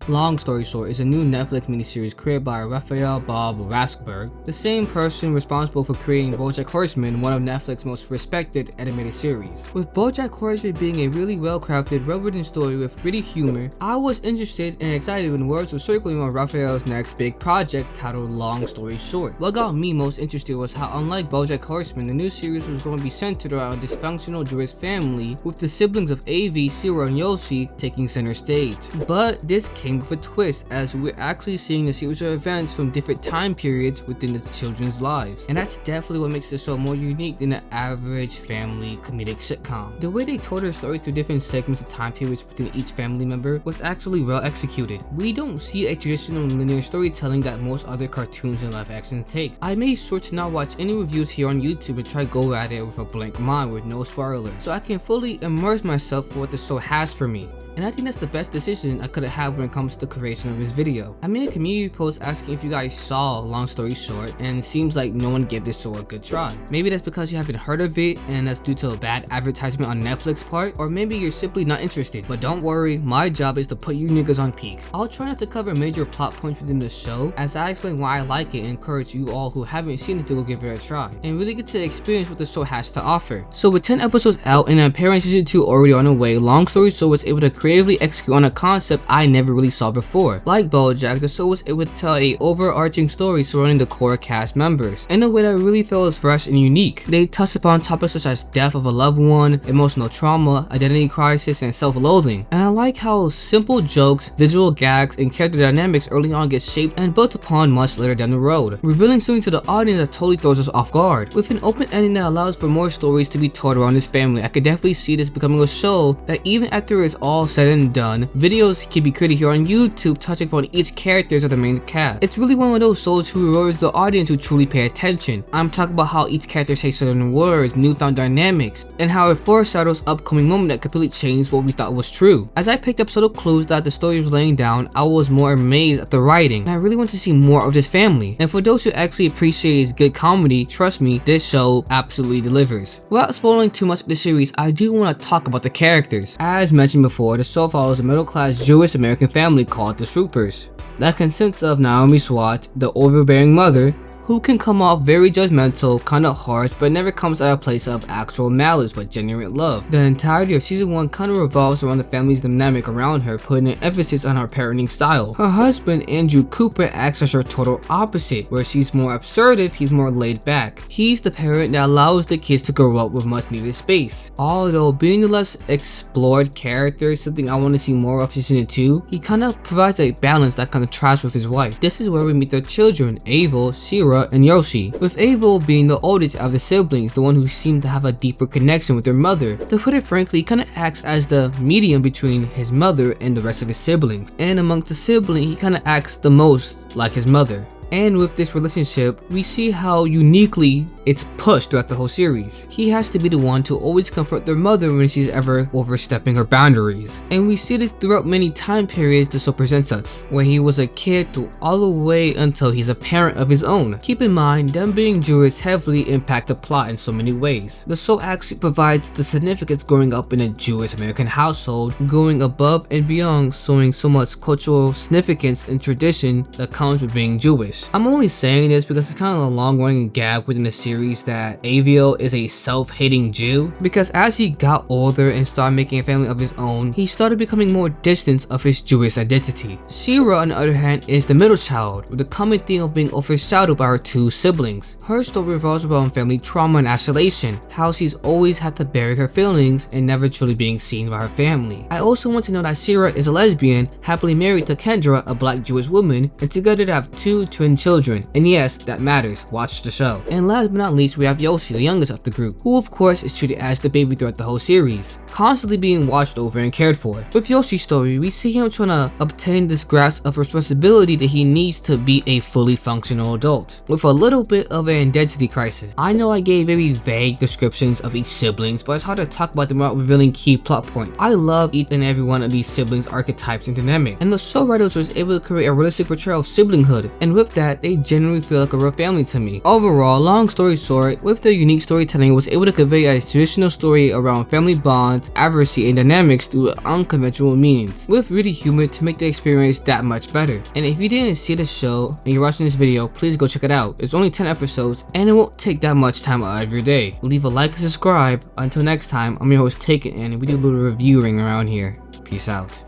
Long Story Short is a new Netflix miniseries created by Raphael Bob-Waksberg, the same person responsible for creating BoJack Horseman, one of Netflix's most respected animated series. With BoJack Horseman being a really well-crafted, well-written story with gritty humor, I was interested and excited when words were circling on Raphael's next big project titled Long Story Short. What got me most interested was how, unlike BoJack Horseman, the new series was going to be centered around a dysfunctional Jewish family, with the siblings of Avi, Youre, and Yoshi taking center stage. But this came with a twist, as we're actually seeing a series of events from different time periods within the children's lives. And that's definitely what makes the show more unique than the average family comedic sitcom. The way they told their story through different segments of time periods within each family member was actually well executed. We don't see a traditional linear storytelling that most other cartoons and live action take. I made sure to not watch any reviews here on YouTube and try to go at it with a blank mind with no spoilers, so I can fully immerse myself for what the show has for me. And I think that's the best decision I could have had when it comes to the creation of this video. I made a community post asking if you guys saw Long Story Short, and it seems like no one gave this show a good try. Maybe that's because you haven't heard of it and that's due to a bad advertisement on Netflix part, or maybe you're simply not interested. But don't worry, my job is to put you niggas on peak. I'll try not to cover major plot points within the show, as I explain why I like it and encourage you all who haven't seen it to go give it a try and really get to experience what the show has to offer. So with 10 episodes out and apparent season 2 already on the way, Long Story Short was able to creatively execute on a concept I never really saw before. Like BoJack, the show was able to tell a overarching story surrounding the core cast members in a way that really feels fresh and unique. They touched upon topics such as death of a loved one, emotional trauma, identity crisis, and self-loathing. And I like how simple jokes, visual gags, and character dynamics early on get shaped and built upon much later down the road, revealing something to the audience that totally throws us off guard. With an open ending that allows for more stories to be told around this family, I could definitely see this becoming a show that even after it's all said and done, videos can be created here on YouTube touching upon each characters of the main cast. It's really one of those shows who rewards the audience who truly pay attention. I'm talking about how each character says certain words, newfound dynamics, and how it foreshadows upcoming moment that completely changed what we thought was true. As I picked up subtle clues that the story was laying down, I was more amazed at the writing, and I really want to see more of this family. And for those who actually appreciate good comedy, trust me, this show absolutely delivers. Without spoiling too much of the series, I do want to talk about the characters. As mentioned before, the show follows a middle-class Jewish American family called the Schwoopers that consists of Naomi Swart, the overbearing mother, who can come off very judgmental, kinda harsh, but never comes at a place of actual malice but genuine love. The entirety of season 1 kinda revolves around the family's dynamic around her, putting an emphasis on her parenting style. Her husband, Andrew Cooper, acts as her total opposite, where she's more assertive, he's more laid back. He's the parent that allows the kids to grow up with much needed space. Although being the less explored character is something I want to see more of in season 2, he kinda provides a balance that contrasts with his wife. This is where we meet their children, Abel, Shira, and Yoshi, with Abel being the oldest of the siblings, the one who seemed to have a deeper connection with their mother. To put it frankly, he kinda acts as the medium between his mother and the rest of his siblings, and amongst the siblings, he kinda acts the most like his mother. And with this relationship, we see how uniquely it's pushed throughout the whole series. He has to be the one to always comfort their mother when she's ever overstepping her boundaries. And we see this throughout many time periods the show presents us, when he was a kid to all the way until he's a parent of his own. Keep in mind, them being Jewish heavily impact the plot in so many ways. The show actually provides the significance growing up in a Jewish American household, going above and beyond, showing so much cultural significance and tradition that comes with being Jewish. I'm only saying this because it's kind of a long-running gag within the series that Aviel is a self-hating Jew, because as he got older and started making a family of his own, he started becoming more distant of his Jewish identity. Shira, on the other hand, is the middle child, with the common theme of being overshadowed by her two siblings. Her story revolves around family trauma and isolation, how she's always had to bury her feelings and never truly being seen by her family. I also want to know that Shira is a lesbian, happily married to Kendra, a black Jewish woman, and together they have two twin children, and yes, that matters, watch the show. And last but not least, we have Yoshi, the youngest of the group, who of course is treated as the baby throughout the whole series, constantly being watched over and cared for. With Yoshi's story, we see him trying to obtain this grasp of responsibility that he needs to be a fully functional adult, with a little bit of an identity crisis. I know I gave very vague descriptions of each siblings, but it's hard to talk about them without revealing key plot points. I love each and every one of these siblings' archetypes and dynamic, and the show writers was able to create a realistic portrayal of siblinghood, and with that, they generally feel like a real family to me. Overall, long story short, with their unique storytelling, was able to convey a traditional story around family bonds, adversity, and dynamics through unconventional meanings, with witty humor to make the experience that much better. And if you didn't see the show and you're watching this video, please go check it out. It's only 10 episodes and it won't take that much time out of your day. Leave a like and subscribe. Until next time, I'm your host Taken, and we do a little reviewing around here. Peace out.